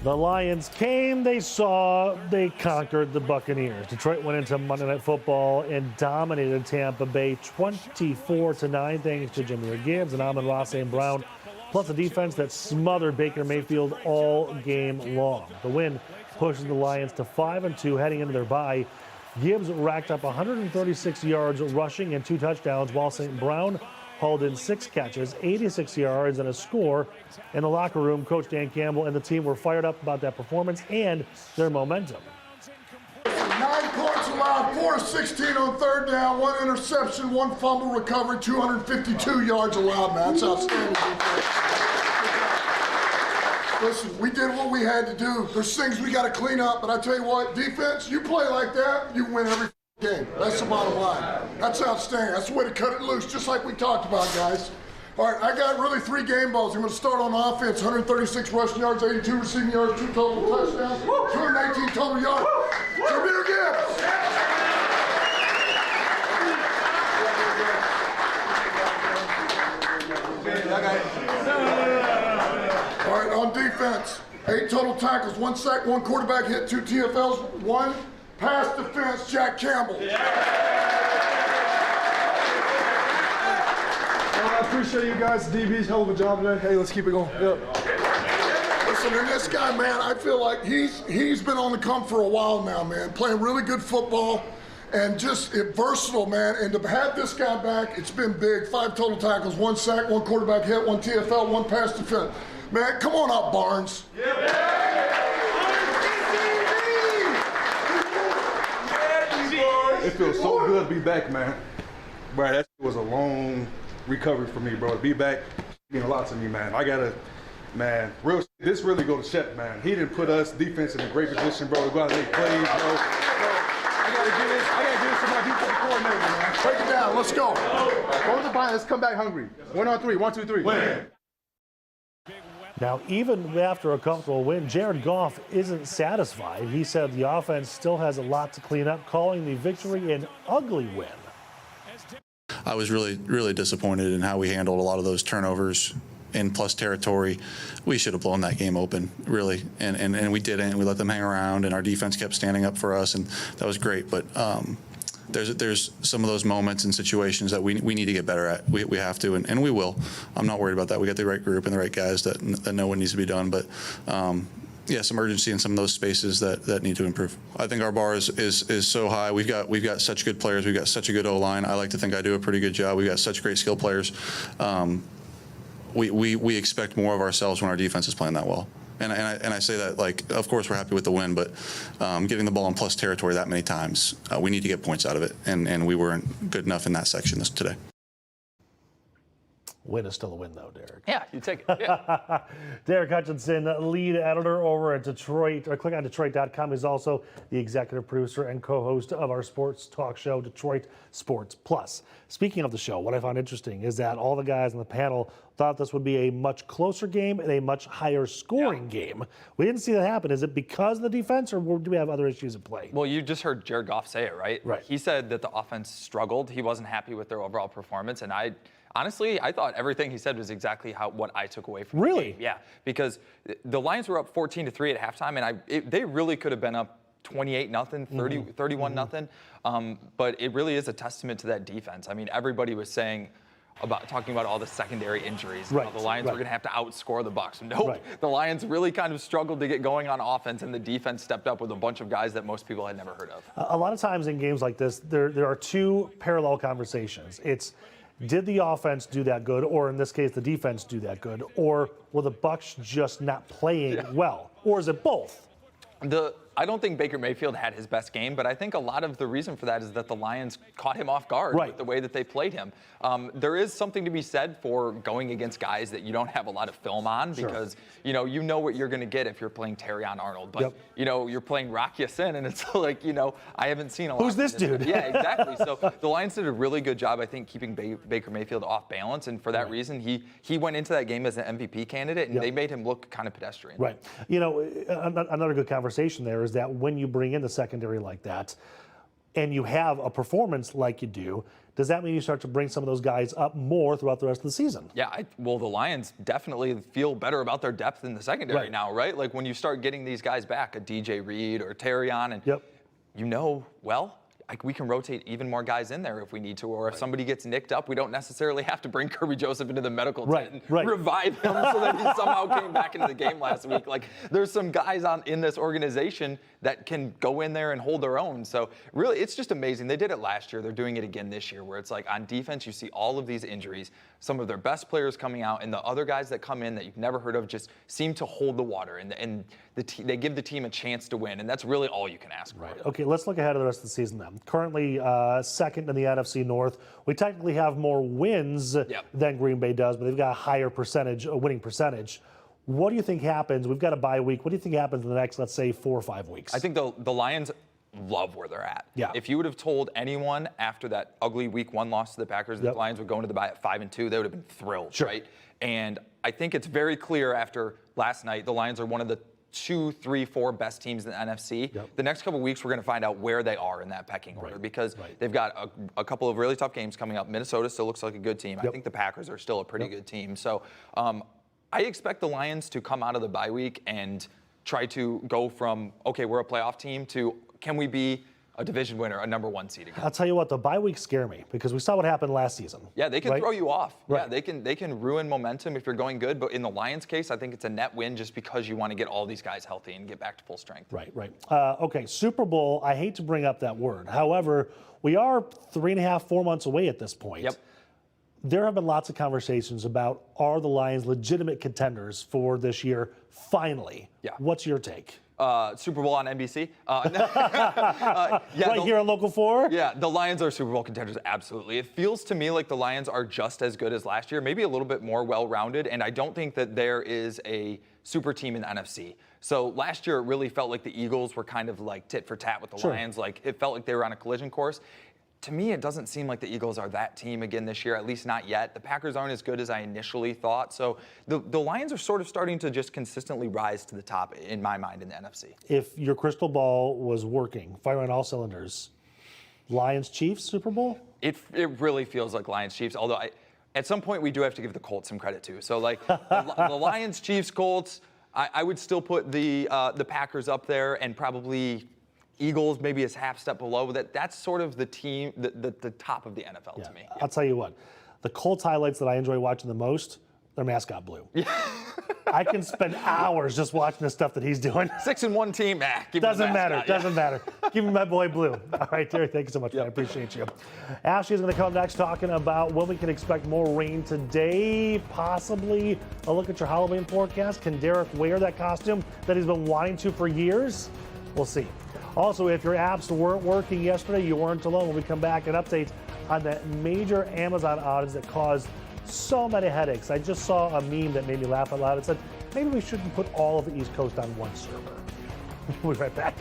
The Lions came, they saw, they conquered the Buccaneers. Detroit went into Monday Night Football and dominated Tampa Bay 24-9 thanks to Jahmyr Gibbs and Amon-Ra St. Brown, plus a defense that smothered Baker Mayfield all game long. The win pushes the Lions to 5-2 heading into their bye. Gibbs racked up 136 yards rushing and 2 touchdowns, while St. Brown hauled in 6 catches, 86 yards, and a score. In the locker room, Coach Dan Campbell and the team were fired up about that performance and their momentum. 9 points allowed, 4 of 16 on third down, 1 interception, 1 fumble recovery, 252 yards allowed, man. That's outstanding defense. Listen, we did what we had to do. There's things we got to clean up, but I tell you what, defense, you play like that, you win every game. That's the bottom line. That's outstanding. That's the way to cut it loose, just like we talked about, guys. All right, I got really 3 game balls. I'm going to start on offense. 136 rushing yards, 82 receiving yards, 2 total touchdowns, 218 total yards. Jahmyr Gibbs. All right, on defense, 8 total tackles, 1 sack, 1 quarterback hit, 2 TFLs, 1 pass defense, Jack Campbell. I appreciate you guys. DB's hell of a job today. Hey, let's keep it going. Yep. Listen, and this guy, man, I feel like he's been on the come for a while now, man. Playing really good football and just versatile, man. And to have this guy back, it's been big. 5 total tackles, 1 sack, 1 quarterback hit, 1 TFL, 1 pass defense. Man, come on up, Barnes. It feels so good to be back, man. Bro, that was a long recovery for me, bro. To be back means a lot to me, man. I gotta, man, this really go to Shep, man. He didn't put us defense in a great position, bro. We gotta make plays, bro. I gotta give this to my defensive coordinator, man. Break it down, let's go. Go to the line, let's come back hungry. 1 on 3, 1, 2, 3. Win. Now, even after a comfortable win, Jared Goff isn't satisfied. He said the offense still has a lot to clean up, calling the victory an ugly win. I was really disappointed in how we handled a lot of those turnovers in plus territory. We should have blown that game open, really, and we didn't. We let them hang around, and our defense kept standing up for us, and that was great. But there's some of those moments and situations that we need to get better at. We have to, and we will. I'm not worried about that. We got the right group and the right guys that know what needs to be done. But yeah, some urgency in some of those spaces that need to improve. I think our bar is so high. We've got such good players. We've got such a good O-line. I like to think I do a pretty good job. We've got such great skill players. We expect more of ourselves when our defense is playing that well. And I say that, like, of course we're happy with the win, but getting the ball in plus territory that many times, we need to get points out of it, and we weren't good enough in that section today. Win is still a win, though, Derek. Yeah, you take it. Yeah. Derek Hutchinson, lead editor over at Detroit, or click on Detroit.com. He's also the executive producer and co-host of our sports talk show, Detroit Sports Plus. Speaking of the show, what I found interesting is that all the guys on the panel thought this would be a much closer game and a much higher scoring game. We didn't see that happen. Is it because of the defense, or do we have other issues at play? Well, you just heard Jared Goff say it, right? Right. He said that the offense struggled. He wasn't happy with their overall performance, and honestly, I thought everything he said was exactly what I took away from the game. Yeah, because the Lions were up 14-3 at halftime, and they really could have been up 28-0, 31-0. But it really is a testament to that defense. I mean, everybody was talking about all the secondary injuries. Right. The Lions were going to have to outscore the Bucs. Nope. The Lions really kind of struggled to get going on offense, and the defense stepped up with a bunch of guys that most people had never heard of. A lot of times in games like this, there are 2 parallel conversations. It's, did the offense do that good, or in this case, the defense do that good, or were the Bucs just not playing well, or is it both? I don't think Baker Mayfield had his best game, but I think a lot of the reason for that is that the Lions caught him off guard with the way that they played him. There is something to be said for going against guys that you don't have a lot of film on, because you know what you're going to get if you're playing Terrion Arnold, but you're playing Rock Ya-Sin, and it's like, I haven't seen a lot. Who's this dude? Yeah, exactly. So the Lions did a really good job, I think, keeping Baker Mayfield off balance, and for that reason, he went into that game as an MVP candidate, and they made him look kind of pedestrian. Right. Another good conversation there is that when you bring in the secondary like that, and you have a performance like you do, does that mean you start to bring some of those guys up more throughout the rest of the season? Yeah, well, the Lions definitely feel better about their depth in the secondary now, right? Like when you start getting these guys back, a DJ Reed or Terrion, and we can rotate even more guys in there if we need to, or if somebody gets nicked up, we don't necessarily have to bring Kirby Joseph into the medical tent and revive him so that he somehow came back into the game last week. Like, there's some guys in this organization that can go in there and hold their own. So really, it's just amazing. They did it last year. They're doing it again this year, where it's like on defense, you see all of these injuries, some of their best players coming out, and the other guys that come in that you've never heard of just seem to hold the water, and they give the team a chance to win, and that's really all you can ask for. Okay, let's look ahead to the rest of the season then. Currently second in the NFC North. We technically have more wins than Green Bay does, but they've got a higher winning percentage. What do you think happens? We've got a bye week. What do you think happens in the next, let's say, 4 or 5 weeks? I think the Lions love where they're at. Yeah. If you would have told anyone after that ugly Week 1 loss to the Packers that the Lions would go into the bye at 5-2, they would have been thrilled, right? And I think it's very clear after last night, the Lions are one of the 2, 3, 4 best teams in the NFC. The next couple of weeks, we're going to find out where they are in that pecking order because they've got a couple of really tough games coming up. Minnesota still looks like a good team. I think the Packers are still a pretty good team. So I expect the Lions to come out of the bye week and try to go from, okay, we're a playoff team, to can we be a division winner, a number 1 seed again? I'll tell you what, the bye weeks scare me because we saw what happened last season. Yeah, they can throw you off. Yeah, they can ruin momentum if you're going good. But in the Lions' case, I think it's a net win just because you want to get all these guys healthy and get back to full strength. Okay, Super Bowl, I hate to bring up that word. However, we are 3.5, 4 months away at this point. There have been lots of conversations about, are the Lions legitimate contenders for this year finally? What's your take? Super Bowl on NBC. Here on Local 4? Yeah, the Lions are Super Bowl contenders, absolutely. It feels to me like the Lions are just as good as last year, maybe a little bit more well-rounded, and I don't think that there is a super team in the NFC. So last year, it really felt like the Eagles were kind of like tit for tat with the Lions. Like, it felt like they were on a collision course. To me, it doesn't seem like the Eagles are that team again this year, at least not yet. The Packers aren't as good as I initially thought. So the Lions are sort of starting to just consistently rise to the top, in my mind, in the NFC. If your crystal ball was working, firing on all cylinders, Lions-Chiefs Super Bowl? It really feels like Lions-Chiefs, although at some point we do have to give the Colts some credit too. So like the Lions, Chiefs, Colts, I would still put the Packers up there, and probably Eagles maybe is half step below. That's sort of the team, the top of the NFL to me. I'll tell you what, the Colts highlights that I enjoy watching the most, their mascot Blue. I can spend hours just watching the stuff that he's doing. 6-1 team, doesn't matter. Give me my boy Blue. All right, Terry, thank you so much, man. I appreciate you. Ashley is going to come next talking about when we can expect more rain today, possibly a look at your Halloween forecast. Can Derek wear that costume that he's been wanting to for years? We'll see. Also, if your apps weren't working yesterday, you weren't alone. When we come back, an update on that major Amazon outage that caused so many headaches. I just saw a meme that made me laugh out loud. It said, maybe we shouldn't put all of the East Coast on one server. We'll be right back.